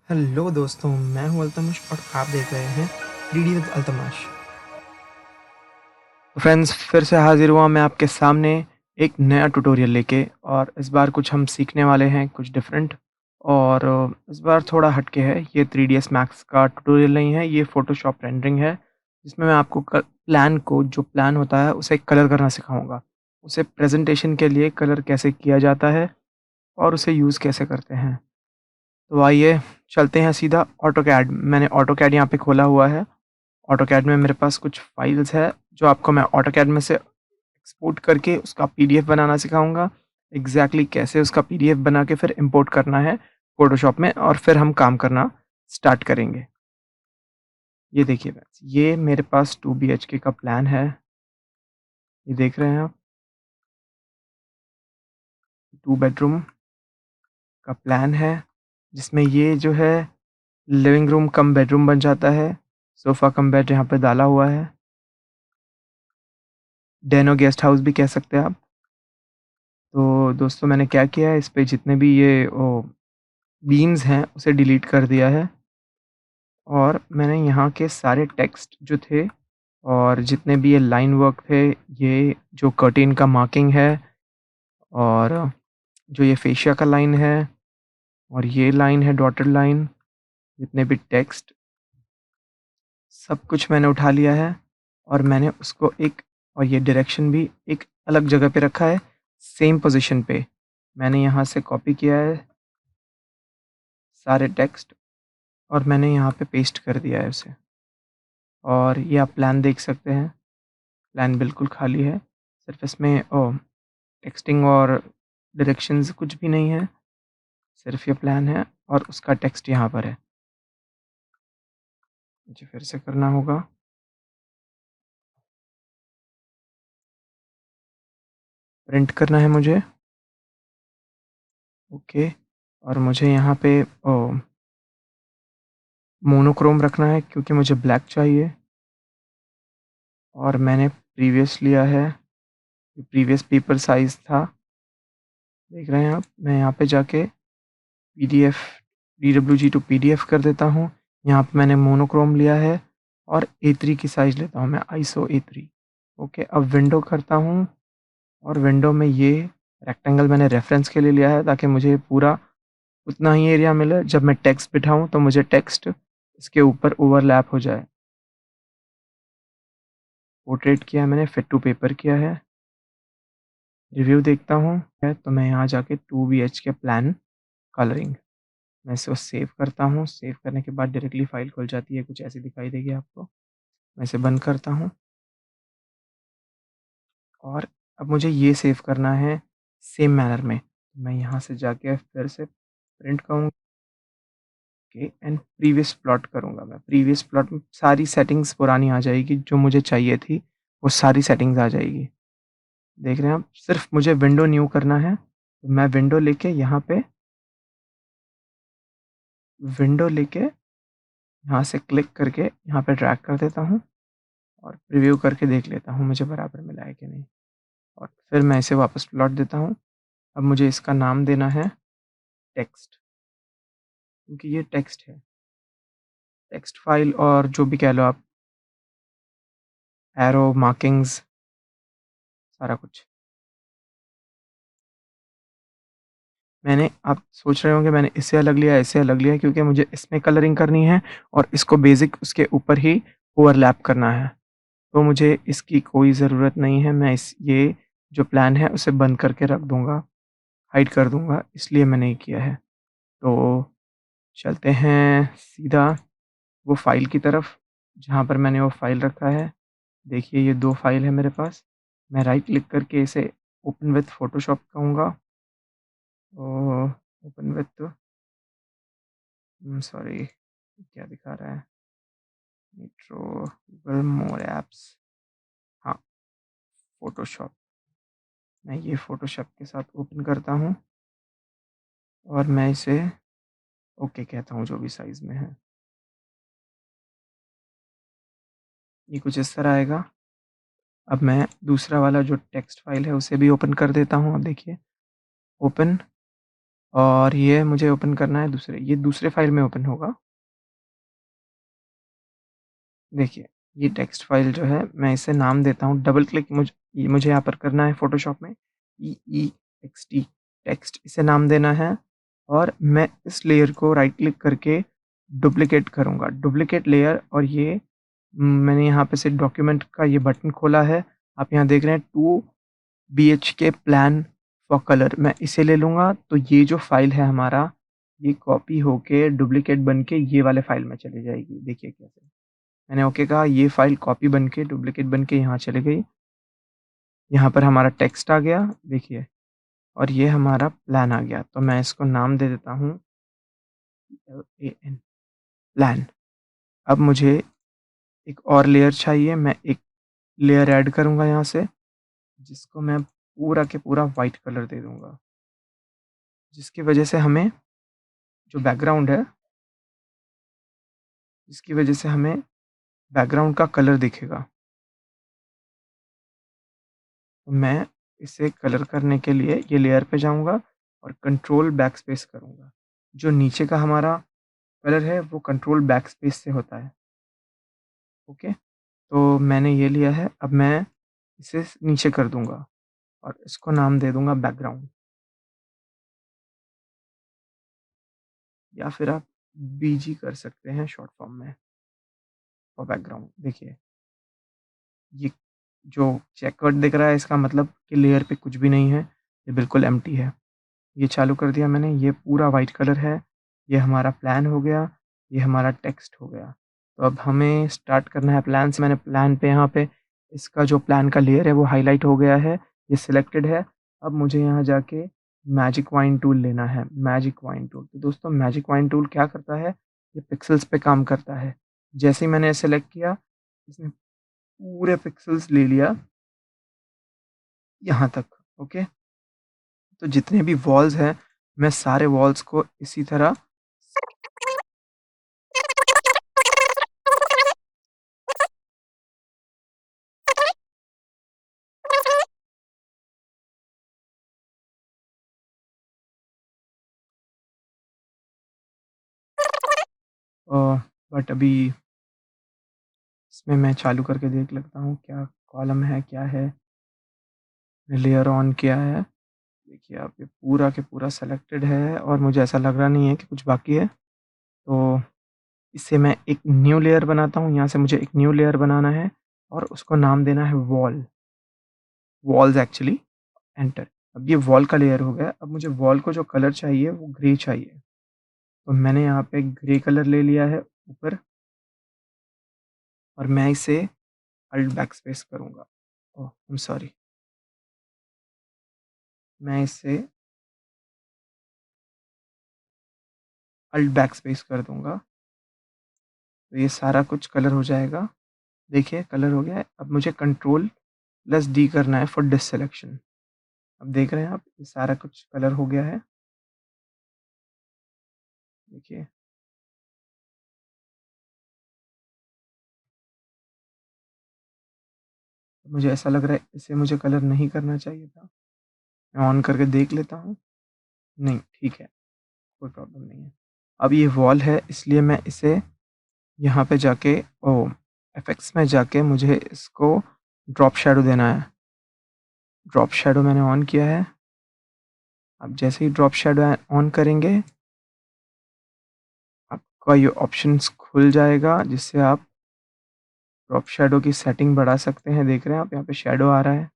Hello दोस्तों, मैं हूं अल्तमश और आप देख रहे हैं 3D विद अल्तमश। फ्रेंड्स, फिर से हाजिर हुआ मैं आपके सामने एक नया ट्यूटोरियल लेके। और इस बार कुछ हम सीखने वाले हैं, कुछ डिफरेंट। और इस बार थोड़ा हटके है। ये 3ds मैक्स का ट्यूटोरियल नहीं है, ये फ़ोटोशॉप रेंडरिंग है, जिसमें मैं आपको प्लान को, जो प्लान होता है उसे कलर करना सिखाऊंगा। उसे प्रेजेंटेशन के लिए कलर कैसे किया जाता है और उसे यूज़ कैसे करते हैं। तो आइए चलते हैं सीधा ऑटोकैड। मैंने ऑटोकैड यहाँ पे खोला हुआ है। ऑटोकैड में मेरे पास कुछ फाइल्स है, जो आपको मैं ऑटोकैड में से एक्सपोर्ट करके उसका पीडीएफ बनाना सिखाऊंगा। एग्जैक्टली कैसे उसका पीडीएफ बना के फिर इंपोर्ट करना है फोटोशॉप में, और फिर हम काम करना स्टार्ट करेंगे। ये देखिए बस, ये मेरे पास 2 BHK का प्लान है। ये देख रहे हैं आप, 2 बेडरूम का प्लान है, जिसमें ये जो है लिविंग रूम कम बेडरूम बन जाता है। सोफ़ा कम बेड यहाँ पे डाला हुआ है। डेनो गेस्ट हाउस भी कह सकते हैं आप। तो दोस्तों, मैंने क्या किया है, इस पे जितने भी ये बीन्स हैं उसे डिलीट कर दिया है। और मैंने यहाँ के सारे टेक्स्ट जो थे और जितने भी ये लाइन वर्क थे, ये जो कर्टेन का मार्किंग है और जो ये फेशिया का लाइन है और ये लाइन है डॉटेड लाइन, जितने भी टेक्स्ट, सब कुछ मैंने उठा लिया है। और मैंने उसको एक, और ये डायरेक्शन भी एक अलग जगह पे रखा है, सेम पोजीशन पे। मैंने यहाँ से कॉपी किया है सारे टेक्स्ट और मैंने यहाँ पे पेस्ट कर दिया है उसे। और ये आप प्लान देख सकते हैं, प्लान बिल्कुल खाली है। सिर्फ इसमें टेक्स्टिंग और डायरेक्शंस कुछ भी नहीं है, सिर्फ ये प्लान है और उसका टेक्स्ट यहाँ पर है। मुझे फिर से करना होगा। प्रिंट करना है मुझे। ओके। और मुझे यहाँ पे मोनोक्रोम रखना है, क्योंकि मुझे ब्लैक चाहिए। और मैंने प्रीवियस लिया है, प्रीवियस पेपर साइज़ था, देख रहे हैं आप। मैं यहाँ पे जाके पीडीएफ, DWG टू पीडीएफ कर देता हूँ। यहाँ पे मैंने मोनोक्रोम लिया है और A3 की साइज़ लेता हूँ मैं, ISO A3। ओके, अब विंडो करता हूँ और विंडो में ये रेक्टेंगल मैंने रेफरेंस के लिए लिया है, ताकि मुझे पूरा उतना ही एरिया मिले। जब मैं टेक्स्ट बिठाऊँ तो मुझे टेक्स्ट इसके ऊपर ओवरलैप हो जाए। पोर्ट्रेट किया मैंने, फिट टू पेपर किया है। रिव्यू देखता हूँ है, तो मैं यहाँ जाके 2 BHK प्लान कलरिंग, मैं इसको सेव करता हूँ। सेव करने के बाद डायरेक्टली फाइल खुल जाती है, कुछ ऐसी दिखाई देगी आपको। मैं इसे बंद करता हूँ और अब मुझे ये सेव करना है सेम मैनर में। मैं यहाँ से जाके फिर से प्रिंट कहूँगा के एंड प्रीवियस प्लॉट करूँगा। मैं प्रीवियस प्लॉट में सारी सेटिंग्स पुरानी आ जाएगी, जो मुझे चाहिए थी वो सारी सेटिंग्स आ जाएगी। देख रहे हैं आप, सिर्फ मुझे विंडो न्यू करना है। तो मैं विंडो लेके यहाँ से क्लिक करके यहाँ पे ड्रैग कर देता हूँ और प्रीव्यू करके देख लेता हूँ मुझे बराबर मिला है कि नहीं। और फिर मैं इसे वापस प्लॉट देता हूँ। अब मुझे इसका नाम देना है टेक्स्ट, क्योंकि ये टेक्स्ट है। टेक्स्ट फाइल और जो भी कह लो आप, एरो मार्किंग्स, सारा कुछ मैंने, आप सोच रहे होंगे मैंने इसे अलग लिया, इसे अलग लिया, क्योंकि मुझे इसमें कलरिंग करनी है और इसको बेसिक उसके ऊपर ही ओवरलैप करना है। तो मुझे इसकी कोई ज़रूरत नहीं है। मैं इस ये जो प्लान है उसे बंद करके रख दूँगा, हाइड कर दूँगा, इसलिए मैंने ये किया है। तो चलते हैं सीधा वो फ़ाइल की तरफ, जहाँ पर मैंने वो फ़ाइल रखा है। देखिए, ये 2 फ़ाइल है मेरे पास। मैं राइट क्लिक करके इसे ओपन विथ फ़ोटोशॉप कहूँगा। ओपन विथ, सॉरी, क्या दिखा रहा है? मेट्रो, गूगल मोर ऐप्स, हाँ, फ़ोटोशॉप। मैं ये फ़ोटोशॉप के साथ ओपन करता हूँ और मैं इसे ओके कहता हूँ, जो भी साइज़ में है। ये कुछ इस तरह आएगा। अब मैं दूसरा वाला जो टेक्स्ट फ़ाइल है उसे भी ओपन कर देता हूँ। अब देखिए, ओपन, और ये मुझे ओपन करना है दूसरे फ़ाइल में ओपन होगा। देखिए, ये टेक्स्ट फ़ाइल जो है मैं इसे नाम देता हूँ, डबल क्लिक मुझे यहाँ पर करना है फ़ोटोशॉप में EEXT टेक्स्ट इसे नाम देना है और मैं इस लेयर को राइट क्लिक करके डुप्लिकेट करूँगा। डुप्लिकेट लेयर और ये मैंने यहाँ पे से डॉक्यूमेंट का ये बटन खोला है। आप यहाँ देख रहे हैं 2 बीएचके प्लान फॉर कलर मैं इसे ले लूँगा, तो ये जो फ़ाइल है हमारा, ये कॉपी होके डुप्लिकेट बन के ये वाले फ़ाइल में चली जाएगी। देखिए कैसे। मैंने ओके कहा, ये फ़ाइल कॉपी बन के डुप्लिकेट बन के यहाँ चली गई। यहाँ पर हमारा टेक्स्ट आ गया, देखिए और ये हमारा प्लान आ गया। तो मैं इसको नाम दे देता हूँ LAN प्लान। अब मुझे एक और लेयर चाहिए, मैं एक लेयर ऐड करूँगा यहाँ से, जिसको मैं पूरा के पूरा व्हाइट कलर दे दूँगा। जिसकी वजह से हमें जो बैकग्राउंड है, जिसकी वजह से हमें बैकग्राउंड का कलर दिखेगा। तो मैं इसे कलर करने के लिए ये लेयर पे जाऊँगा और कंट्रोल बैकस्पेस करूँगा। जो नीचे का हमारा कलर है वो कंट्रोल बैकस्पेस से होता है, ओके? तो मैंने ये लिया है, अब मैं इसे नीचे कर दूँगा और इसको नाम दे दूँगा बैकग्राउंड या फिर आप बीजी कर सकते हैं शॉर्ट फॉर्म में फॉर बैकग्राउंड। देखिए, ये जो चेकर्ड दिख रहा है इसका मतलब कि लेयर पे कुछ भी नहीं है, ये बिल्कुल एम्प्टी है। ये चालू कर दिया मैंने, ये पूरा व्हाइट कलर है, ये हमारा प्लान हो गया, ये हमारा टेक्स्ट हो गया। तो अब हमें स्टार्ट करना है प्लान से। मैंने प्लान पे यहाँ पे इसका जो प्लान का लेयर है वो हाइलाइट हो गया है, ये सिलेक्टेड है। अब मुझे यहाँ जाके मैजिक वाइन टूल लेना है, मैजिक वाइन टूल। तो दोस्तों मैजिक वाइन टूल क्या करता है, ये पिक्सेल्स पे काम करता है। जैसे ही मैंने सेलेक्ट किया, इसने पूरे पिक्सेल्स ले लिया यहाँ तक, ओके? तो जितने भी वॉल्स हैं, मैं सारे वॉल्स को इसी तरह अ, बट अभी इसमें मैं चालू करके देख लेता हूँ क्या कॉलम है, क्या है? लेयर ऑन किया है। देखिए आप ये पूरा के पूरा सेलेक्टेड है और मुझे ऐसा लग रहा नहीं है कि कुछ बाकी है। तो इससे मैं एक न्यू लेयर बनाता हूँ, यहाँ से मुझे एक न्यू लेयर बनाना है और उसको नाम देना है वॉल, वॉल्स एक्चुअली, एंटर। अब ये वॉल का लेयर हो गया, अब मुझे वॉल को जो कलर चाहिए वो ग्रे चाहिए। तो मैंने यहाँ पे ग्रे कलर ले लिया है ऊपर और मैं इसे अल्ट बैकस्पेस करूँगा। ओह! I am sorry. मैं इसे अल्ट बैकस्पेस कर दूँगा, तो ये सारा कुछ कलर हो जाएगा। देखिए कलर हो गया है। अब मुझे कंट्रोल प्लस डी करना है फॉर डिससेलेक्शन। अब देख रहे हैं आप ये सारा कुछ कलर हो गया है। देखिए, मुझे ऐसा लग रहा है इसे मुझे कलर नहीं करना चाहिए था। मैं ऑन करके देख लेता हूँ। नहीं, ठीक है, कोई प्रॉब्लम नहीं है। अब ये वॉल है इसलिए मैं इसे यहाँ पे जाके इफ़ेक्ट्स में जाके मुझे इसको ड्रॉप शैडो देना है। ड्रॉप शैडो मैंने ऑन किया है। अब जैसे ही ड्रॉप शैडो ऑन करेंगे, आपका ये ऑप्शंस खुल जाएगा जिससे आप ड्रॉप शैडो की सेटिंग बढ़ा सकते हैं। देख रहे हैं आप यहाँ पे शैडो आ रहा है।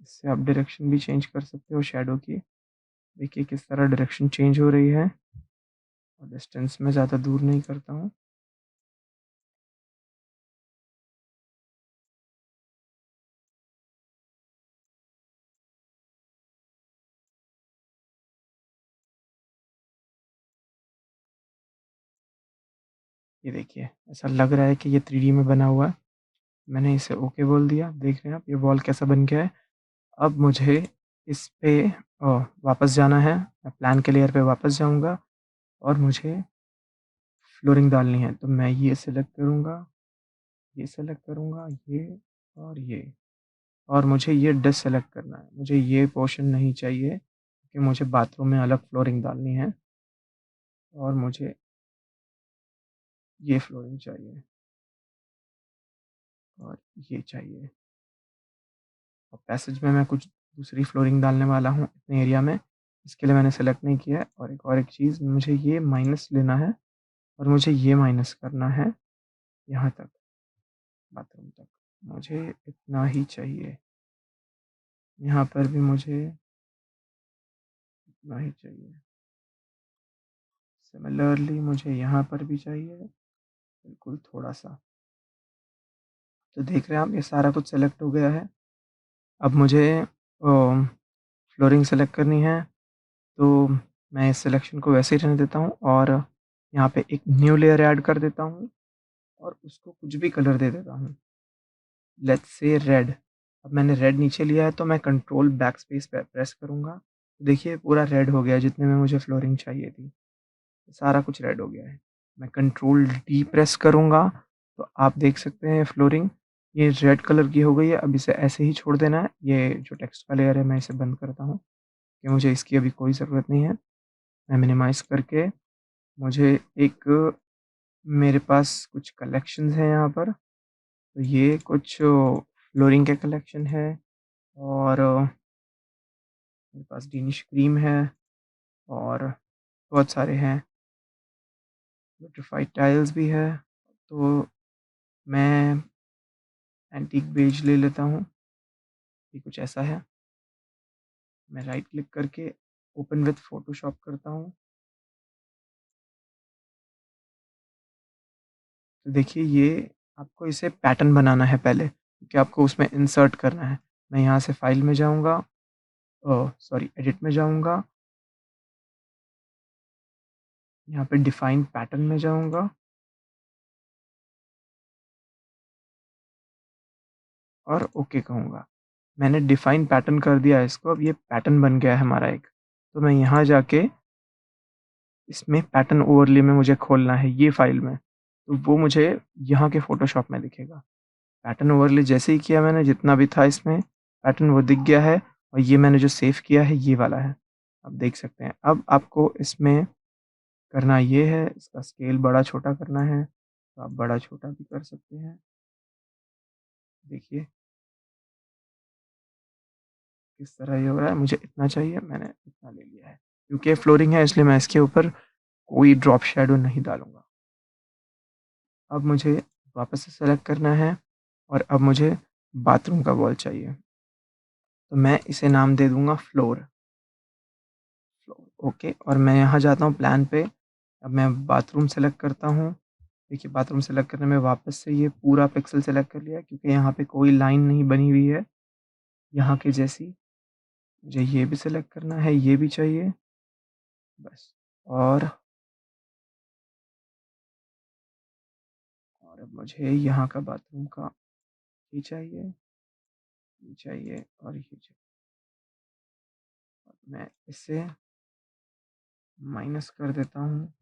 इससे आप डायरेक्शन भी चेंज कर सकते हो शैडो की। देखिए किस तरह डायरेक्शन चेंज हो रही है और डिस्टेंस मैं ज़्यादा दूर नहीं करता हूँ। ये देखिए ऐसा लग रहा है कि ये 3D में बना हुआ है। मैंने इसे ओके बोल दिया। देख रहे हैं आप ये वॉल कैसा बन गया है। अब मुझे इस पे वापस जाना है। मैं प्लान के लेयर पे वापस जाऊँगा और मुझे फ्लोरिंग डालनी है, तो मैं ये सेलेक्ट करूँगा, ये सेलेक्ट करूँगा, ये और ये। और मुझे ये डिससेलेक्ट करना है, मुझे ये पोर्शन नहीं चाहिए कि मुझे बाथरूम में अलग फ्लोरिंग डालनी है और मुझे ये फ्लोरिंग चाहिए और ये चाहिए। और पैसेज में मैं कुछ दूसरी फ्लोरिंग डालने वाला हूँ इतने एरिया में, इसके लिए मैंने सेलेक्ट नहीं किया है। और एक चीज़, मुझे ये माइनस लेना है और मुझे ये माइनस करना है यहाँ तक, बाथरूम तक। मुझे इतना ही चाहिए। यहाँ पर भी मुझे इतना ही चाहिए। सिमिलरली मुझे यहाँ पर भी चाहिए, बिल्कुल थोड़ा-सा। तो देख रहे हैं आप, ये सारा कुछ सेलेक्ट हो गया है। अब मुझे फ्लोरिंग सेलेक्ट करनी है, तो मैं इस सिलेक्शन को वैसे ही रहने देता हूँ और यहाँ पे एक न्यू लेयर ऐड कर देता हूँ और उसको कुछ भी कलर दे देता हूँ। Let's say red. अब मैंने रेड नीचे लिया है, तो मैं कंट्रोल बैकस्पेस पे प्रेस करूँगा। देखिए पूरा रेड हो गया है, जितने में मुझे फ्लोरिंग चाहिए थी। सारा कुछ रेड हो गया है। मैं कंट्रोल डी प्रेस करूँगा, तो आप देख सकते हैं फ्लोरिंग ये रेड कलर की हो गई है। अब इसे ऐसे ही छोड़ देना है। ये जो टेक्स्ट का लेयर है, मैं इसे बंद करता हूँ कि मुझे इसकी अभी कोई ज़रूरत नहीं है। मैं मिनिमाइज़ करके, मुझे एक, मेरे पास कुछ कलेक्शंस हैं यहाँ पर। तो ये कुछ फ्लोरिंग के कलेक्शन है और मेरे पास डेनिश क्रीम है और बहुत सारे हैं। विट्रिफाइड टाइल्स भी है। तो मैं एंटीक बेज ले लेता हूँ। ये कुछ ऐसा है। मैं राइट क्लिक करके ओपन विथ फ़ोटोशॉप करता हूँ। तो देखिए, ये आपको इसे पैटर्न बनाना है पहले, क्योंकि आपको उसमें इंसर्ट करना है। मैं यहाँ से फ़ाइल में जाऊँगा, सॉरी, एडिट में जाऊँगा, यहाँ पे डिफ़ाइन पैटर्न में जाऊँगा और ओके कहूँगा। मैंने डिफ़ाइन पैटर्न कर दिया है इसको, अब ये पैटर्न बन गया है हमारा एक। तो मैं यहाँ जाके इसमें पैटर्न ओवरले में मुझे खोलना है ये फ़ाइल में, तो वो मुझे यहाँ के फ़ोटोशॉप में दिखेगा। पैटर्न ओवरले जैसे ही किया मैंने, जितना भी था इसमें पैटर्न वो दिख गया है और ये मैंने जो सेव किया है ये वाला है। आप देख सकते हैं। अब आपको इसमें करना ये है, इसका स्केल बड़ा-छोटा करना है, तो आप बड़ा-छोटा भी कर सकते हैं। देखिए किस तरह ये हो रहा है। मुझे इतना चाहिए, मैंने इतना ले लिया है। क्योंकि ये फ्लोरिंग है, इसलिए मैं इसके ऊपर कोई ड्रॉप शैडो नहीं डालूँगा। अब मुझे वापस से सेलेक्ट करना है और अब मुझे बाथरूम का वॉल चाहिए। तो मैं इसे नाम दे दूँगा फ्लोर। Floor, okay. और मैं यहाँ जाता हूँ प्लान पे। अब मैं बाथरूम सेलेक्ट करता हूँ। देखिए बाथरूम सेलेक्ट करने में वापस से ये पूरा पिक्सेल सेलेक्ट कर लिया, क्योंकि यहाँ पे कोई लाइन नहीं बनी हुई है यहाँ के जैसी। मुझे ये भी सेलेक्ट करना है, ये भी चाहिए, बस। और अब मुझे यहाँ का बाथरूम का ये चाहिए और ये चाहिए। मैं इसे माइनस कर देता हूँ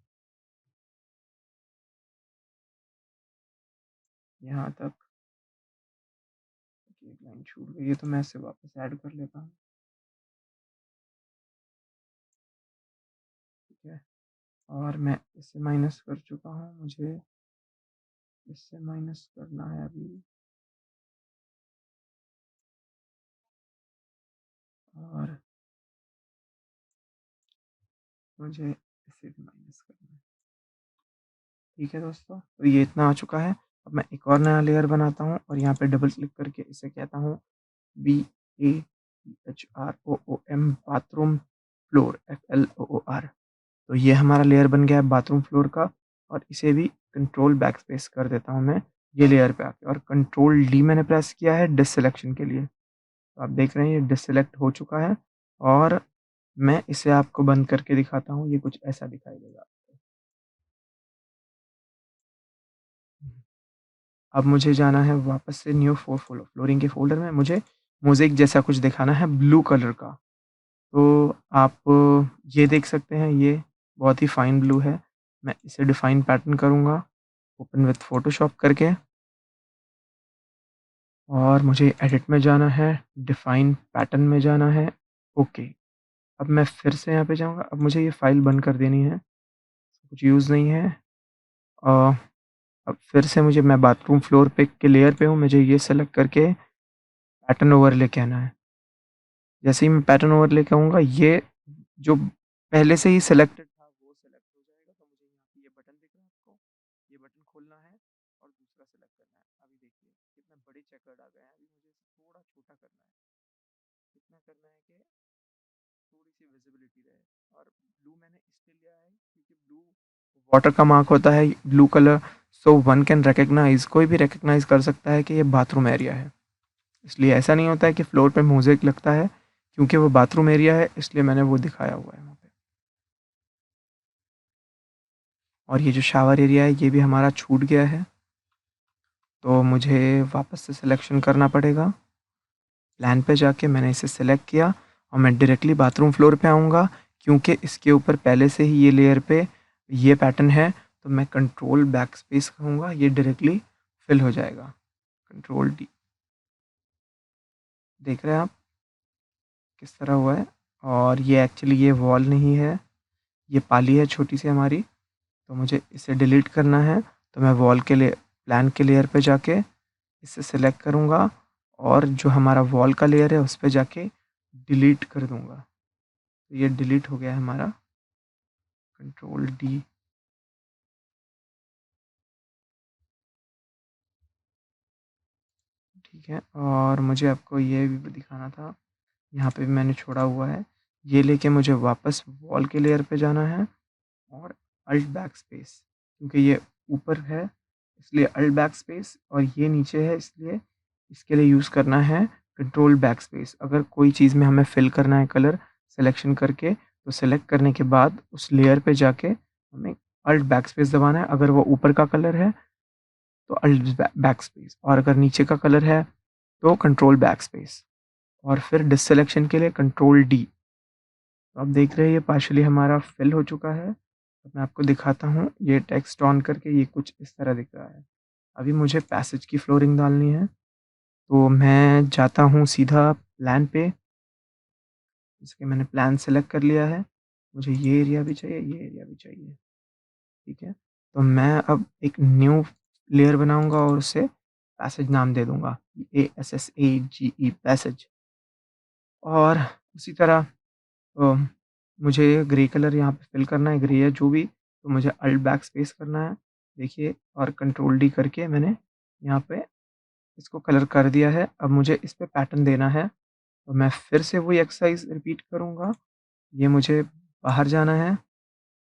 यहाँ तक। एक लाइन छूट गई है, तो मैं इसे वापस ऐड कर लेता हूँ। ठीक है। और मैं इसे माइनस कर चुका हूँ, मुझे इससे माइनस करना है अभी। और मुझे इसे भी माइनस करना है। ठीक है दोस्तों, तो ये इतना आ चुका है। अब मैं एक और नया लेयर बनाता हूँ और यहाँ पे डबल क्लिक करके इसे कहता हूँ BATHROOM, बाथरूम फ्लोर, FLOOR। तो ये हमारा लेयर बन गया है बाथरूम फ्लोर का। और इसे भी कंट्रोल बैकस्पेस कर देता हूँ मैं ये लेयर पे आके, और कंट्रोल डी मैंने प्रेस किया है डिससिलेक्शन के लिए। तो आप देख रहे हैं ये डिससिलेक्ट हो चुका है। और मैं इसे आपको बंद करके दिखाता हूँ, ये कुछ ऐसा दिखाई देगा आपको। अब मुझे जाना है वापस से न्यू फ्लोरिंग के फ़ोल्डर में, मुझे मोज़ेक जैसा कुछ दिखाना है ब्लू कलर का। तो आप ये देख सकते हैं, ये बहुत ही फाइन ब्लू है। मैं इसे डिफाइन पैटर्न करूँगा ओपन विथ फ़ोटोशॉप करके और मुझे एडिट में जाना है, डिफाइन पैटर्न में जाना है, ओके। अब मैं फिर से यहाँ पे जाऊँगा, अब मुझे ये फ़ाइल बंद कर देनी है, कुछ यूज़ नहीं है। अ, अब फिर से मैं बाथरूम फ्लोर पे के लेयर पे हूँ, मुझे ये सेलेक्ट करके पैटर्न ओवरले कहना है। जैसे ही मैं पैटर्न ओवरले कहूँगा, ये जो पहले से ही सिलेक्टेड था वो सेलेक्ट हो जाएगा। तो मुझे यहाँ पे ये बटन दिख रहा है आपको, ये बटन खोलना है और दूसरा सेलेक्ट करना है। अभी देखिए कितने बड़े चेकर्ड आ गए हैं। अभी मुझे इसे थोड़ा छोटा करना है, कितना करना है कि थोड़ी सी विजिबिलिटी रहे। और ब्लू मैंने इसलिए लिया है क्योंकि ब्लू वाटर का मार्क होता है, blue colour. So one can recognise, कोई भी रिकग्नाइज कर सकता है कि ये बाथरूम एरिया है। इसलिए ऐसा नहीं होता है कि फ्लोर पे मोज़ेक लगता है, क्योंकि वो बाथरूम एरिया है, इसलिए मैंने वो दिखाया हुआ है वहाँ पे। और ये जो शावर एरिया है ये भी हमारा छूट गया है, तो मुझे वापस से सिलेक्शन करना पड़ेगा। प्लान पे जाके मैंने इसे सेलेक्ट किया और मैं डायरेक्टली बाथरूम फ्लोर पे आऊँगा, क्योंकि इसके ऊपर पहले से ही ये लेयर पे ये पैटर्न है। तो मैं कंट्रोल बैक स्पेस कहूँगा, ये डायरेक्टली फिल हो जाएगा। कंट्रोल डी, देख रहे हैं आप किस तरह हुआ है। और ये एक्चुअली ये वॉल नहीं है, ये पाली है छोटी सी हमारी। तो मुझे इसे डिलीट करना है, तो मैं वॉल के लिए प्लान के लेयर पे जाके इसे सेलेक्ट करूँगा और जो हमारा वॉल का लेयर है उस पे जाके डिलीट कर दूँगा। तो ये डिलीट हो गया है हमारा। कंट्रोल डी, ठीक है। और मुझे आपको ये भी दिखाना था, यहाँ पे भी मैंने छोड़ा हुआ है। ये लेके मुझे वापस वॉल के लेयर पे जाना है और अल्ट बैक स्पेस, क्योंकि ये ऊपर है इसलिए अल्ट बैक स्पेस, और ये नीचे है इसलिए इसके लिए यूज़ करना है कंट्रोल बैक स्पेस। अगर कोई चीज़ में हमें फिल करना है कलर सिलेक्शन करके, तो सेलेक्ट करने के बाद उस लेयर पे जाके हमें अल्ट बैक स्पेस दबाना है। अगर वो ऊपर का कलर है तो अल्ट बैक स्पेस, और अगर नीचे का कलर है तो कंट्रोल बैक स्पेस, और फिर डिससिलेक्शन के लिए कंट्रोल डी। तो आप देख रहे हैं ये पार्शियली हमारा फिल हो चुका है। अब मैं आपको दिखाता हूँ, ये टेक्स्ट ऑन करके ये कुछ इस तरह दिख रहा है। अभी मुझे पैसेज की फ्लोरिंग डालनी है, तो मैं जाता हूँ सीधा प्लान पे। इसके मैंने प्लान सेलेक्ट कर लिया है। मुझे ये एरिया भी चाहिए, ये एरिया भी चाहिए, ठीक है। तो मैं अब एक न्यू लेयर बनाऊँगा और उसे पैसेज नाम दे दूँगा, ASSAGE पैसेज। और उसी तरह अ, मुझे ग्रे कलर यहाँ पे फिल करना है, ग्रे या जो भी, तो मुझे अल्ट बैक स्पेस करना है। देखिए, और कंट्रोल डी करके मैंने यहाँ पे इसको कलर कर दिया है। अब मुझे इस पे पैटर्न देना है, तो मैं फिर से वही एक्सरसाइज़ रिपीट करूँगा। ये मुझे बाहर जाना है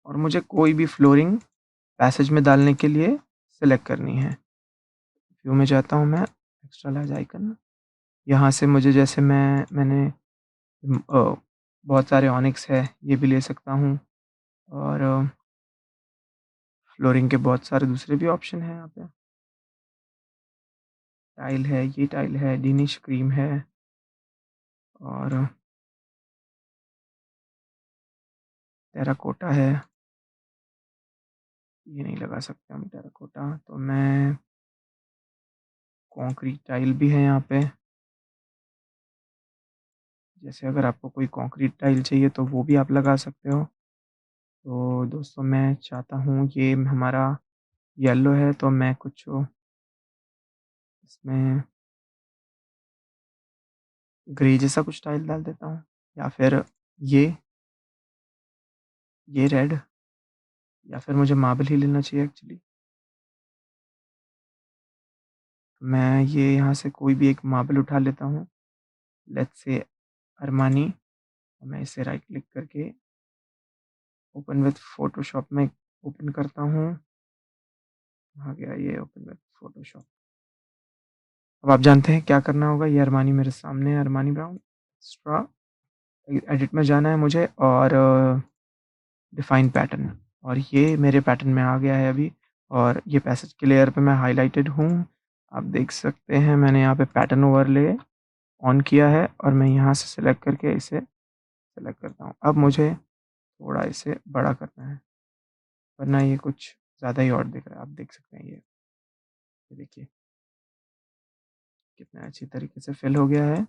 और मुझे कोई भी फ्लोरिंग पैसेज में डालने के लिए सेलेक्ट करनी है। व्यू में जाता हूँ मैं, एक्स्ट्रा लार्ज आइकन, यहाँ से मुझे जैसे मैंने बहुत सारे ऑनिक्स है, ये भी ले सकता हूँ। और फ्लोरिंग के बहुत सारे दूसरे भी ऑप्शन हैं यहाँ पे। टाइल है, ये टाइल है, डिनिश क्रीम है, और टेराकोटा है। ये नहीं लगा सकते हम टेराकोटा, तो मैं कंक्रीट टाइल भी है यहाँ पे। जैसे अगर आपको कोई कंक्रीट टाइल चाहिए तो वो भी आप लगा सकते हो। तो दोस्तों मैं चाहता हूँ ये हमारा येलो है, तो मैं कुछ इसमें ग्रे जैसा कुछ टाइल डाल देता हूँ, या फिर ये ये रेड, या फिर मुझे मार्बल ही लेना चाहिए एक्चुअली। मैं ये यहाँ से कोई भी एक मार्बल उठा लेता हूँ, लेट्स से अरमानी। मैं इसे राइट क्लिक करके ओपन विथ फ़ोटोशॉप में ओपन करता हूँ। आ गया ये ओपन विथ फ़ोटोशॉप। अब आप जानते हैं क्या करना होगा। ये अरमानी मेरे सामने है, अरमानी ब्राउन एक्स्ट्रा। एडिट में जाना है मुझे और डिफाइन पैटर्न, और ये मेरे पैटर्न में आ गया है अभी। और ये पैसेज के लेयर पे मैं हाइलाइटेड हूँ। आप देख सकते हैं मैंने यहाँ पे पैटर्न ओवरले ऑन किया है, और मैं यहाँ से सिलेक्ट करके इसे सेलेक्ट करता हूँ। अब मुझे थोड़ा इसे बड़ा करना है। वरना ये कुछ ज़्यादा ही ऑड दिख रहा है। आप देख सकते हैं ये देखिए कितना अच्छी तरीके से फिल हो गया है।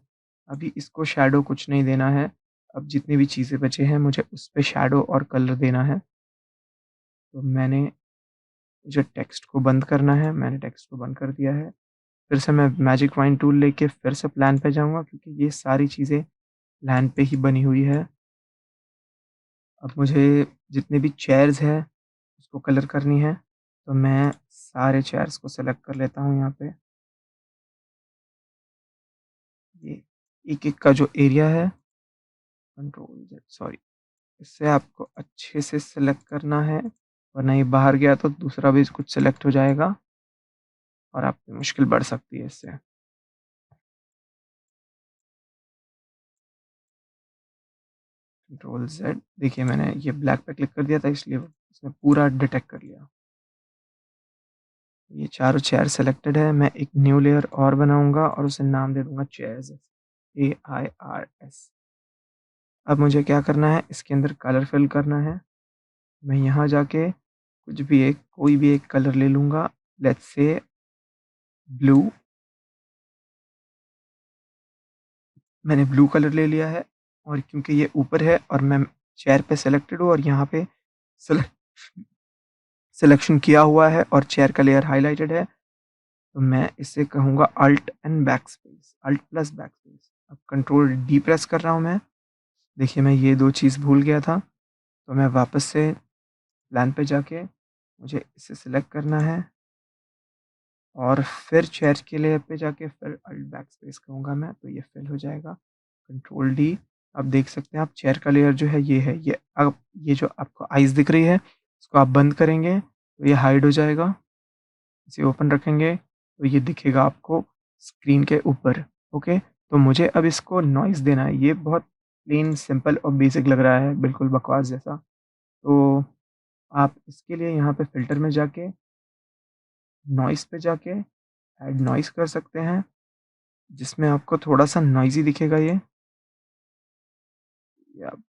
अभी इसको शैडो कुछ नहीं देना है। अब जितनी भी चीज़ें बचे हैं मुझे उस पे शैडो और कलर देना है। तो मुझे टेक्स्ट को बंद करना है, मैंने टेक्स्ट को बंद कर दिया है। फिर से मैं मैजिक फाइन टूल लेके फिर से प्लान पे जाऊँगा क्योंकि ये सारी चीज़ें प्लान पे ही बनी हुई है। अब मुझे जितने भी चेयर्स हैं उसको कलर करनी है, तो मैं सारे चेयर्स को सेलेक्ट कर लेता हूँ यहाँ पे। ये एक-एक का जो एरिया है कंट्रोल ज़ेड सॉरी इससे आपको अच्छे से सेलेक्ट करना है, वरना ये बाहर गया तो दूसरा भी कुछ सेलेक्ट हो जाएगा और आपकी मुश्किल बढ़ सकती है इससे। कंट्रोल ज़ेड देखिए मैंने ये ब्लैक पे क्लिक कर दिया था इसलिए उसने पूरा डिटेक्ट कर लिया। ये चारों चेयर सेलेक्टेड है, मैं एक न्यू लेयर और बनाऊँगा और उसे नाम दे दूँगा चेयर्स AIRS। अब मुझे क्या करना है इसके अंदर कलर फिल करना है। मैं यहाँ जाके कुछ भी एक कोई भी एक कलर ले लूँगा, लेट्स से ब्लू। मैंने ब्लू कलर ले लिया है और क्योंकि ये ऊपर है और मैं चेयर पे सेलेक्टेड हूँ और यहाँ पे सेलेक्ट सिलेक्शन किया हुआ है और चेयर का लेयर हाइलाइटेड है, तो मैं इसे कहूँगा alt and backspace, alt plus backspace. अब कंट्रोल डी प्रेस कर रहा हूँ मैं। देखिए मैं ये 2 चीज़ भूल गया था, तो मैं वापस से प्लान पे जाके मुझे इसे सिलेक्ट करना है और फिर चेयर के लेयर पे जाके फिर अल्ट बैकस्पेस कहूँगा मैं, तो ये फिल हो जाएगा। Control D. अब देख सकते हैं आप चेयर का लेयर जो है ये है। ये अब ये जो आपको आइज़ दिख रही है, इसको आप बंद करेंगे तो ये हाइड हो जाएगा। इसे ओपन रखेंगे तो ये दिखेगा आपको स्क्रीन के ऊपर। ओके, तो मुझे अब इसको नॉइज़ देना है। ये बहुत प्लेन सिंपल और बेसिक लग रहा है, बिल्कुल बकवास जैसा। तो आप इसके लिए यहाँ पे फ़िल्टर में जाके नॉइज़ पे जाके ऐड नॉइज़ कर सकते हैं, जिसमें आपको थोड़ा-सा नॉइज़ी दिखेगा ये आप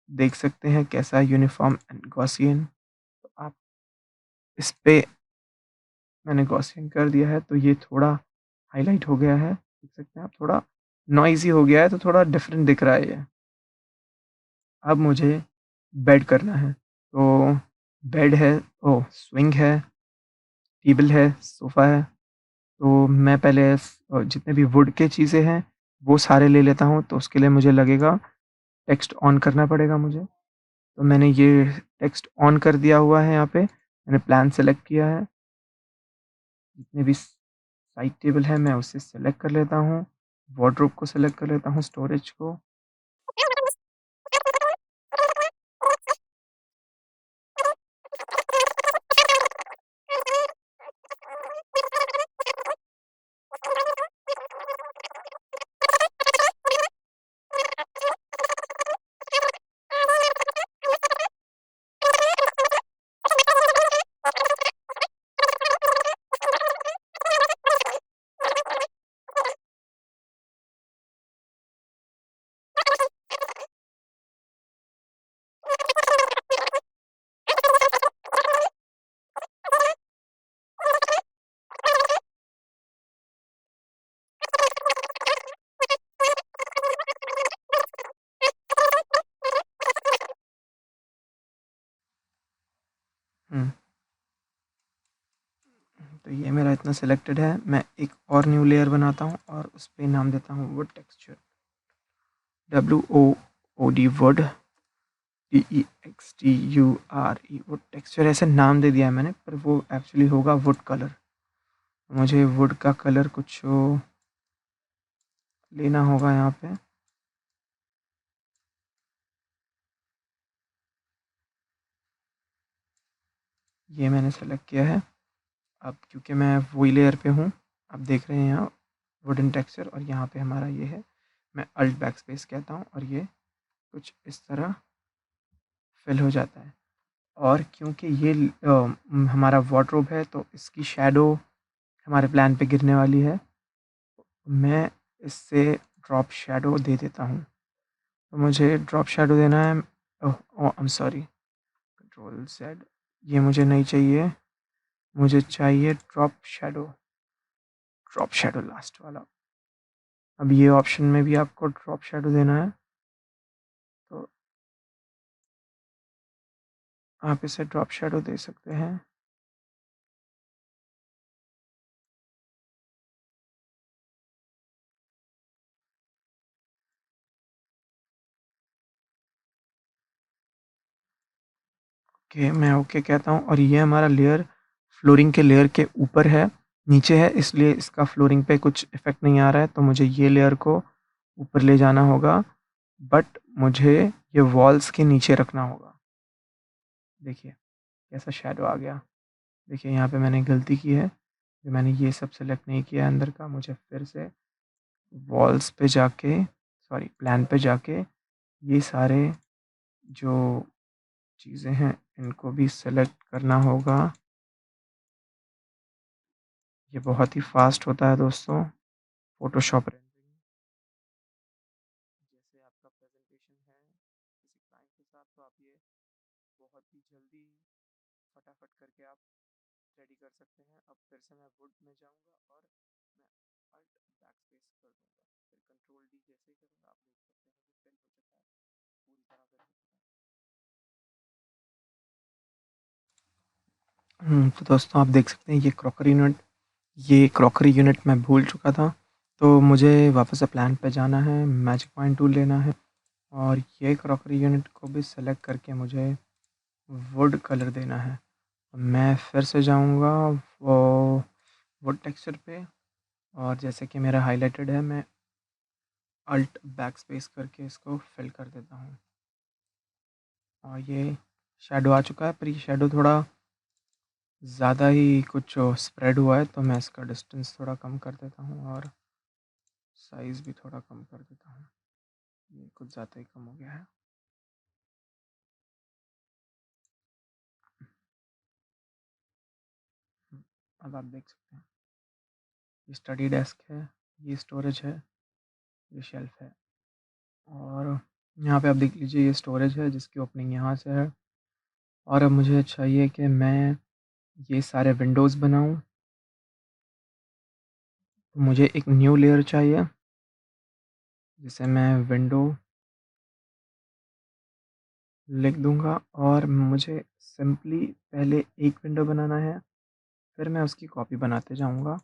देख सकते हैं कैसा है यूनिफ़ॉर्म एंड गॉसियन। तो आप इस पे मैंने गॉसियन कर दिया है, तो ये थोड़ा हाइलाइट हो गया है। देख सकते हैं आप थोड़ा नॉइज़ी हो गया है, तो थोड़ा डिफरेंट दिख रहा है ये। अब मुझे बेड करना है, तो बेड है स्विंग है, टेबल है, सोफ़ा है। तो मैं पहले जितने भी वुड के चीज़ें हैं, वो सारे ले लेता हूँ, तो उसके लिए मुझे लगेगा टेक्स्ट ऑन करना पड़ेगा मुझे। तो मैंने ये टेक्स्ट ऑन कर दिया हुआ है यहाँ पे, मैंने प्लान सेलेक्ट किया है। जितने भी साइड टेबल है मैं उसे सेलेक्ट कर लेता हूँ, वार्डरोब को सेलेक्ट कर लेता हूँ, स्टोरेज को। हुँ, तो ये मेरा इतना सेलेक्टेड है। मैं एक और न्यू लेयर बनाता हूँ और उस पे नाम देता हूँ would texture, WOOD would, TEXTURE would texture ऐसे नाम दे दिया है मैंने, पर वो एक्चुअली होगा वुड कलर। मुझे वुड का कलर कुछ लेना होगा यहाँ पे। ये मैंने सेलेक्ट किया है। अब क्योंकि मैं वही लेयर पे हूँ, आप देख रहे हैं यहाँ वुडन टेक्सचर और यहाँ पे हमारा ये है। मैं अल्ट बैकस्पेस कहता हूँ और ये कुछ इस तरह फिल हो जाता है। और क्योंकि ये हमारा वार्डरोब है तो इसकी शैडो हमारे प्लान पे गिरने वाली है। मैं इससे ड्रॉप शैडो दे देता हूँ। तो मुझे ड्रॉप शैडो देना है। Oh! Oh! I am sorry, control Z. ये मुझे नहीं चाहिए, मुझे चाहिए ड्रॉप शैडो लास्ट वाला। अब ये ऑप्शन में भी आपको ड्रॉप शैडो देना है, तो आप इसे ड्रॉप शैडो दे सकते हैं। ओके, मैं ओके कहता हूँ और ये हमारा लेयर फ्लोरिंग के लेयर के ऊपर है, नीचे है, इसलिए इसका फ्लोरिंग पे कुछ इफ़ेक्ट नहीं आ रहा है, तो मुझे ये लेयर को ऊपर ले जाना होगा, बट मुझे ये वॉल्स के नीचे रखना होगा। देखिए, कैसा शैडो आ गया। देखिए यहाँ पे मैंने गलती की है, कि मैंने ये सब सेलेक्ट नहीं किया है अंदर का, मुझे फिर से वॉल्स पे जाके प्लान पे जाके ये सारे जो चीज़ें हैं, इनको भी सेलेक्ट करना होगा। ये बहुत ही फ़ास्ट होता है दोस्तों, फ़ोटोशॉप रेंडरिंग। जैसे आपका प्रेज़ेंटेशन है किसी क्लाइंट के साथ, तो आप ये बहुत ही जल्दी फटाफट करके आप रेडी कर सकते हैं। अब फिर से मैं वुड में जाऊँगा और मैं अल्ट बैकस्पेस कर दूँगा। फिर कंट्रोल डी जैसे ही करूँगा, आप देख सकते हैं कि फिल हो चुका है, पूरी तरह फिल हो चुका है। तो दोस्तों आप देख सकते हैं ये क्रॉकरी यूनिट मैं भूल चुका था, तो मुझे वापस से प्लान पे जाना है, मैजिक पॉइंट टूल लेना है और ये क्रॉकरी यूनिट को भी सेलेक्ट करके मुझे वुड कलर देना है। मैं फिर से जाऊँगा वो वुड टेक्सचर पे और जैसे कि मेरा हाइलाइटेड है, मैं अल्ट बैकस्पेस करके इसको फिल कर देता हूँ और ये शैडो आ चुका है, पर ये शैडो थोड़ा ज़्यादा ही कुछ स्प्रेड हुआ है, तो मैं इसका डिस्टेंस थोड़ा कम कर देता हूँ और साइज़ भी थोड़ा कम कर देता हूँ। ये कुछ ज़्यादा ही कम हो गया है। अब आप देख सकते हैं, ये स्टडी डेस्क है, ये स्टोरेज है, ये शेल्फ है और यहाँ पे आप देख लीजिए ये स्टोरेज है जिसकी ओपनिंग यहाँ से है और अब मुझे चाहिए कि मैं ये सारे विंडोज़ बनाऊँ, तो मुझे एक न्यू लेयर चाहिए, जिसे मैं विंडो लिख दूँगा और मुझे सिंपली पहले एक विंडो बनाना है, फिर मैं उसकी कॉपी बनाते जाऊँगा।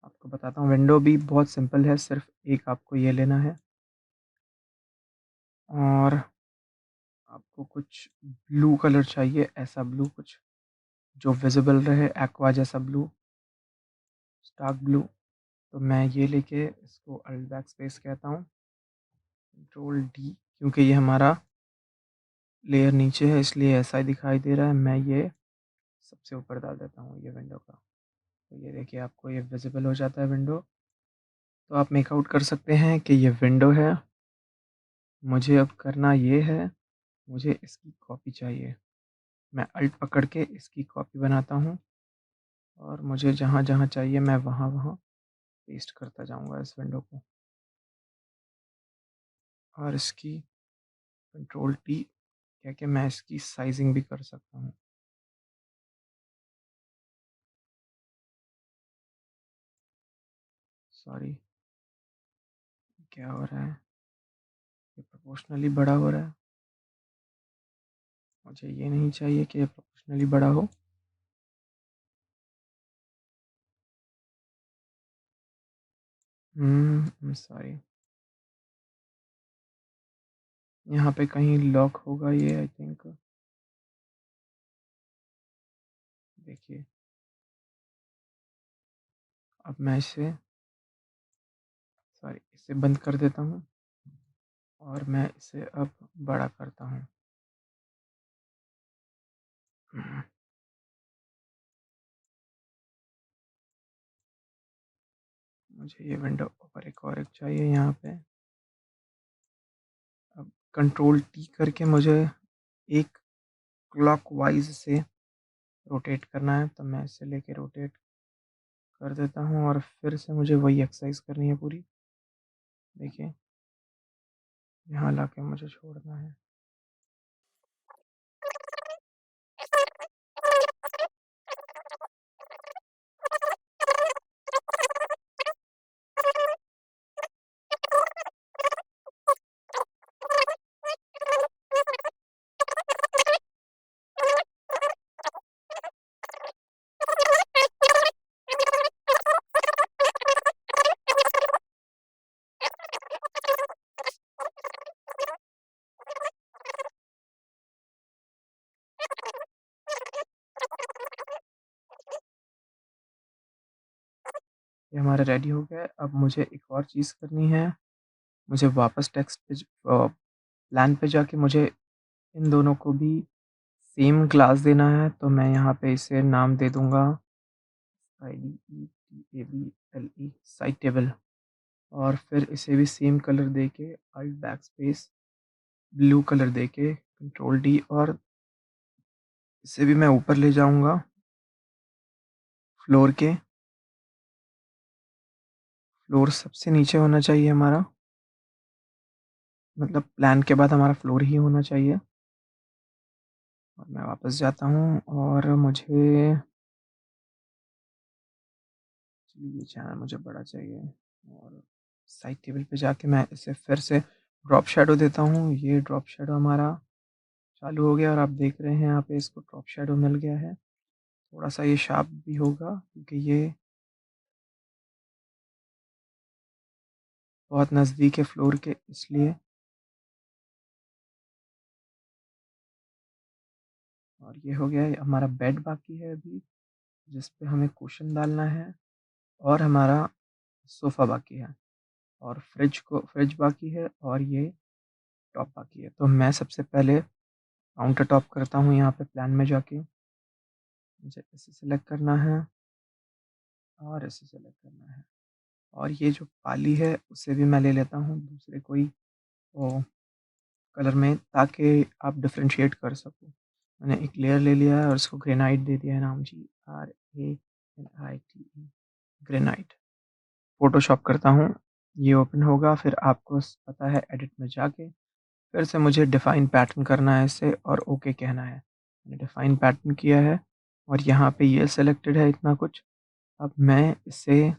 आपको बताता हूँ, विंडो भी बहुत सिंपल है, सिर्फ़ एक आपको ये लेना है और आपको कुछ ब्लू कलर चाहिए, ऐसा ब्लू कुछ जो विज़िबल रहे, एक्वा जैसा ब्लू, स्टार्क ब्लू। तो मैं ये लेके इसको अल्ट बैकस्पेस कहता हूँ, कंट्रोल डी, क्योंकि ये हमारा लेयर नीचे है इसलिए ऐसा ही दिखाई दे रहा है। मैं ये सबसे ऊपर डाल देता हूँ ये विंडो का। तो ये देखिए आपको ये विज़िबल हो जाता है विंडो। तो आप मेक आउट कर सकते हैं कि ये विंडो है। मुझे अब करना ये है, मुझे इसकी कॉपी चाहिए। मैं अल्ट पकड़ के इसकी कॉपी बनाता हूँ और मुझे जहाँ-जहाँ चाहिए मैं वहाँ-वहाँ पेस्ट करता जाऊँगा इस विंडो को और इसकी कंट्रोल टी कह के मैं इसकी साइज़िंग भी कर सकता हूँ। सॉरी, क्या हो रहा है? ये प्रोपोर्शनली बड़ा हो रहा है। मुझे ये नहीं चाहिए कि ये प्रोपोर्शनली बड़ा हो। सॉरी, यहाँ पे कहीं लॉक होगा ये आई थिंक। देखिए, अब मैं इसे बंद कर देता हूँ और मैं इसे अब बड़ा करता हूँ। मुझे ये विंडो ऊपर एक चाहिए यहाँ पे। अब कंट्रोल टी करके मुझे एक क्लॉकवाइज़ से रोटेट करना है, तो मैं इसे लेके रोटेट कर देता हूँ और फिर से मुझे वही एक्सरसाइज़ करनी है पूरी। देखिए, यहाँ लाके मुझे छोड़ना है। ये हमारा रेडी हो गया है। अब मुझे एक और चीज़ करनी है, मुझे वापस टेक्स्ट पे प्लान पे जाके मुझे इन दोनों को भी सेम क्लास देना है, तो मैं यहाँ पे इसे नाम दे दूँगा IDETABLE साइट टेबल, और फिर इसे भी सेम कलर देके अल्ट बैकस्पेस ब्लू कलर देके कंट्रोल डी, और इसे भी मैं ऊपर ले जाऊँगा फ्लोर के। फ्लोर सबसे नीचे होना चाहिए हमारा, मतलब प्लान के बाद हमारा फ्लोर ही होना चाहिए। और मैं वापस जाता हूँ और मुझे ये चैनल मुझे बड़ा चाहिए, और साइड टेबल पे जाके मैं इसे फिर से ड्रॉप शैडो देता हूँ। ये ड्रॉप शैडो हमारा चालू हो गया और आप देख रहे हैं यहाँ पे इसको ड्रॉप शैडो मिल गया है। थोड़ा सा ये शार्प भी होगा क्योंकि ये बहुत नज़दीक है फ्लोर के, इसलिए। और ये हो गया है, हमारा बेड बाकी है अभी, जिस पे हमें कुशन डालना है, और हमारा सोफ़ा बाकी है, और फ्रिज बाकी है, और ये टॉप बाकी है। तो मैं सबसे पहले काउंटर टॉप करता हूँ यहाँ पे प्लान में जाके। मुझे इसे सेलेक्ट करना है और इसे सेलेक्ट करना है, और ये जो पाली है उसे भी मैं ले लेता हूँ दूसरे कोई ओ, कलर में, ताकि आप डिफरेंशिएट कर सको। मैंने एक लेयर ले लिया है और इसको ग्रेनाइट दे दिया है नाम, GRANITE, ग्रेनाइट। फ़ोटोशॉप करता हूँ, ये ओपन होगा, फिर आपको पता है एडिट में जाके फिर से मुझे डिफ़ाइन पैटर्न करना है इसे, और ओके कहना है। मैंने डिफ़ाइन पैटर्न किया है और यहाँ पे ये सेलेक्टेड है इतना कुछ। अब मैं इसे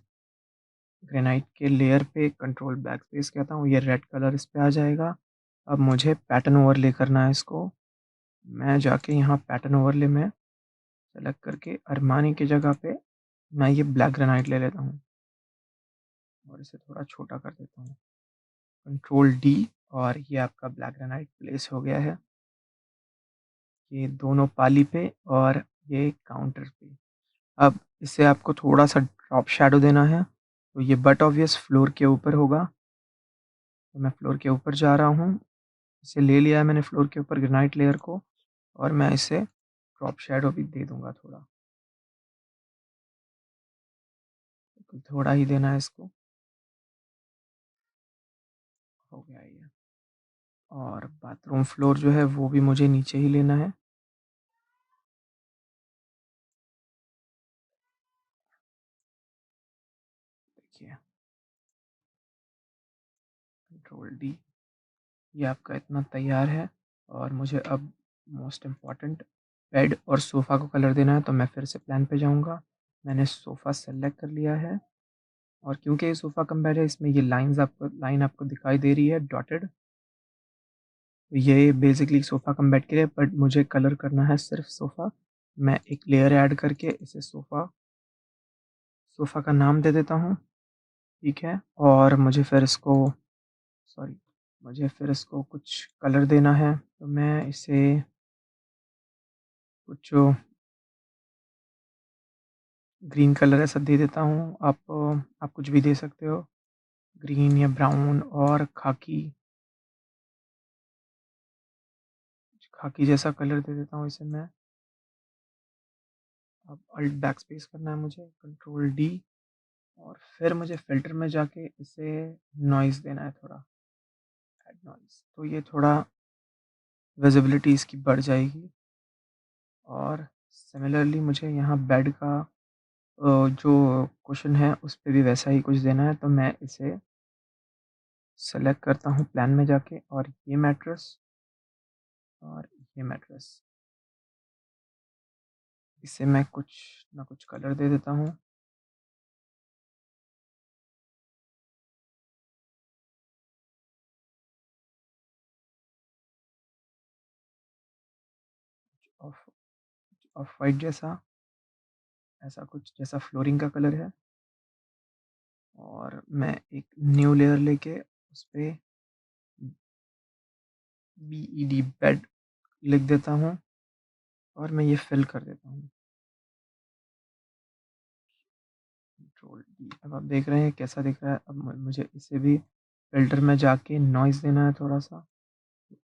ग्रेनाइट के लेयर पे कंट्रोल बैकस्पेस कहता हूँ, ये रेड कलर इस पे आ जाएगा। अब मुझे पैटर्न ओवरले करना है इसको। मैं जाके यहाँ पैटर्न ओवरले में सेलेक्ट करके अरमानी की जगह पे मैं ये ब्लैक ग्रेनाइट ले लेता हूँ और इसे थोड़ा छोटा कर देता हूँ। कंट्रोल डी, और ये आपका ब्लैक ग्रेनाइट प्लेस हो गया है। ये दोनों पाली पे और ये काउंटर पे। अब इसे आपको थोड़ा-सा ड्रॉप शैडो देना है, तो ये बट ऑब्वियस फ्लोर के ऊपर होगा। तो मैं फ्लोर के ऊपर जा रहा हूँ, इसे ले लिया है मैंने फ्लोर के ऊपर ग्रेनाइट लेयर को, और मैं इसे ड्रॉप शैडो भी दे दूँगा थोड़ा। तो थोड़ा ही देना है इसको, हो गया ये। और बाथरूम फ्लोर जो है वो भी मुझे नीचे ही लेना है। देखिए, कंट्रोल डी, ये आपका इतना तैयार है, और मुझे अब मोस्ट इम्पोर्टेंट बेड और सोफ़ा को कलर देना है, तो मैं फिर से प्लान पे जाऊँगा। मैंने सोफ़ा सेलेक्ट कर लिया है, और क्योंकि ये सोफ़ा कम बेड है, इसमें ये लाइन आपको दिखाई दे रही है डॉटेड। तो ये बेसिकली सोफ़ा कम बेड के लिए, बट मुझे कलर करना है सिर्फ़ सोफ़ा। मैं एक लेयर ऐड करके इसे सोफ़ा का नाम दे देता हूँ, ठीक है? और मुझे फिर इसको कुछ कलर देना है, तो मैं इसे कुछ ग्रीन कलर ऐसा दे देता हूँ। आप कुछ भी दे सकते हो, ग्रीन या ब्राउन, और खाकी जैसा कलर दे देता हूँ इसे मैं। अब अल्ट बैकस्पेस करना है मुझे, कंट्रोल डी, और फिर मुझे फ़िल्टर में जाके इसे नॉइज़ देना है थोड़ा, ऐड नॉइज़। तो ये थोड़ा विज़िबिलिटी इसकी बढ़ जाएगी, और सिमिलरली मुझे यहाँ बेड का जो कुशन है उस पे भी वैसा ही कुछ देना है, तो मैं इसे सेलेक्ट करता हूँ प्लान में जाके, और ये मैट्रेस और ये मैट्रेस, इसे मैं कुछ ना कुछ कलर दे देता हूँ। ऑफ ऑफ वाइट जैसा, ऐसा कुछ जैसा फ्लोरिंग का कलर है, और मैं एक न्यू लेयर लेके उस पे BED बेड लिख देता हूँ, और मैं ये फिल कर देता हूँ। कंट्रोल अब आप देख रहे हैं कैसा दिख रहा है। अब मुझे इसे भी फ़िल्टर में जाके नॉइज़ देना है थोड़ा-सा।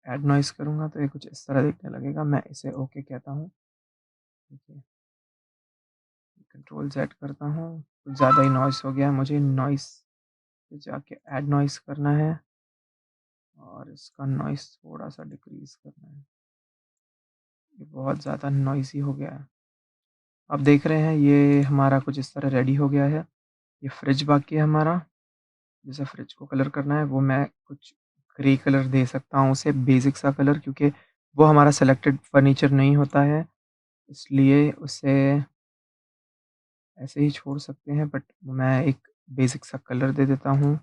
ऐड नॉइज़ करूँगा तो ये कुछ इस तरह दिखने लगेगा। मैं इसे ओके कहता हूँ। ठीक है, कंट्रोल ज़ेड करता हूँ। कुछ ज़्यादा ही नॉइज़ हो गया, मुझे नॉइज़ पे जाके ऐड नॉइज़ करना है और इसका नॉइज़ थोड़ा-सा डिक्रीज़ करना है। ये बहुत ज़्यादा नॉइज़ी हो गया है। आप देख रहे हैं ये हमारा कुछ इस तरह रेडी हो गया है। ये फ्रिज बाकी है हमारा। जैसे फ्रिज को कलर करना है वो मैं कुछ ग्रे कलर दे सकता हूँ उसे, बेसिक सा कलर, क्योंकि वो हमारा सेलेक्टेड फर्नीचर नहीं होता है, इसलिए उसे ऐसे ही छोड़ सकते हैं, बट मैं एक बेसिक सा कलर दे देता हूँ,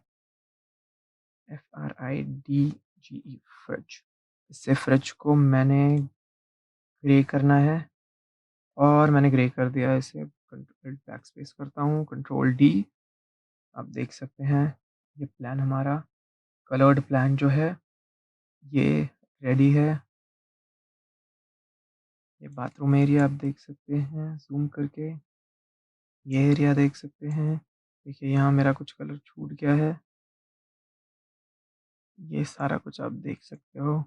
FRIDGE, फ्रिज। इससे फ्रिज को मैंने ग्रे करना है और मैंने ग्रे कर दिया है इसे। कंट्रोल बैकस्पेस करता हूँ, कंट्रोल डी। आप देख सकते हैं ये प्लान हमारा कलर्ड प्लान जो है ये रेडी है। ये बाथरूम एरिया आप देख सकते हैं ज़ूम करके। ये एरिया देख सकते हैं। देखिए यहाँ मेरा कुछ कलर छूट गया है। ये सारा कुछ आप देख सकते हो।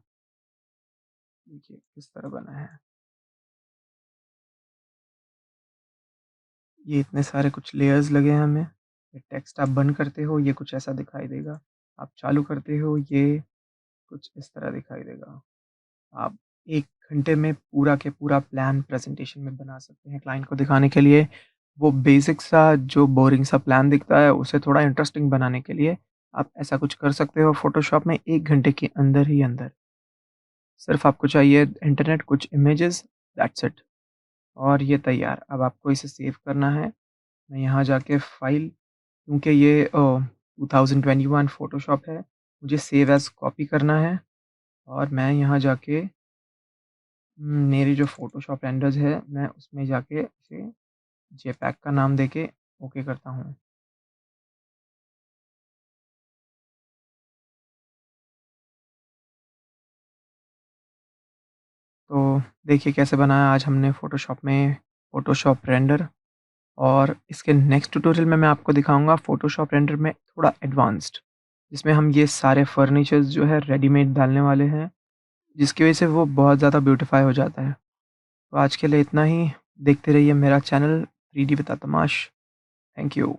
देखिए किस तरह बना है। ये इतने सारे कुछ लेयर्स लगे हैं हमें। ये टेक्स्ट आप बंद करते हो ये कुछ ऐसा दिखाई देगा। आप चालू करते हो ये कुछ इस तरह दिखाई देगा। आप 1 घंटे में पूरा के पूरा प्लान प्रेज़ेंटेशन में बना सकते हैं क्लाइंट को दिखाने के लिए। वो बेसिक सा जो बोरिंग सा प्लान दिखता है, उसे थोड़ा इंटरेस्टिंग बनाने के लिए आप ऐसा कुछ कर सकते हो फ़ोटोशॉप में 1 घंटे के अंदर ही अंदर। सिर्फ़ आपको चाहिए इंटरनेट, कुछ इमेजेस, दैट्स इट, और ये तैयार। अब आपको इसे सेव करना है। मैं यहाँ जाके फ़ाइल, क्योंकि ये 2021 फ़ोटोशॉप है, मुझे सेव एज़ कॉपी करना है और मैं यहाँ जाके मेरी जो फ़ोटोशॉप रेंडर्स है, मैं उसमें जाके इसे जेपीईजी का नाम देके ओके करता हूँ। तो देखिए कैसे बनाया आज हमने फ़ोटोशॉप में फ़ोटोशॉप रेंडर, और इसके नेक्स्ट ट्यूटोरियल में मैं आपको दिखाऊँगा फ़ोटोशॉप रेंडर में थोड़ा एडवांस्ड, जिसमें हम ये सारे फर्नीचर्स जो है रेडीमेड डालने वाले हैं, जिसकी वज़ह से वो बहुत ज़्यादा ब्यूटीफाई हो जाता है। तो आज के लिए इतना ही। देखते रहिए मेरा channel 3D with Tamash. Thank you.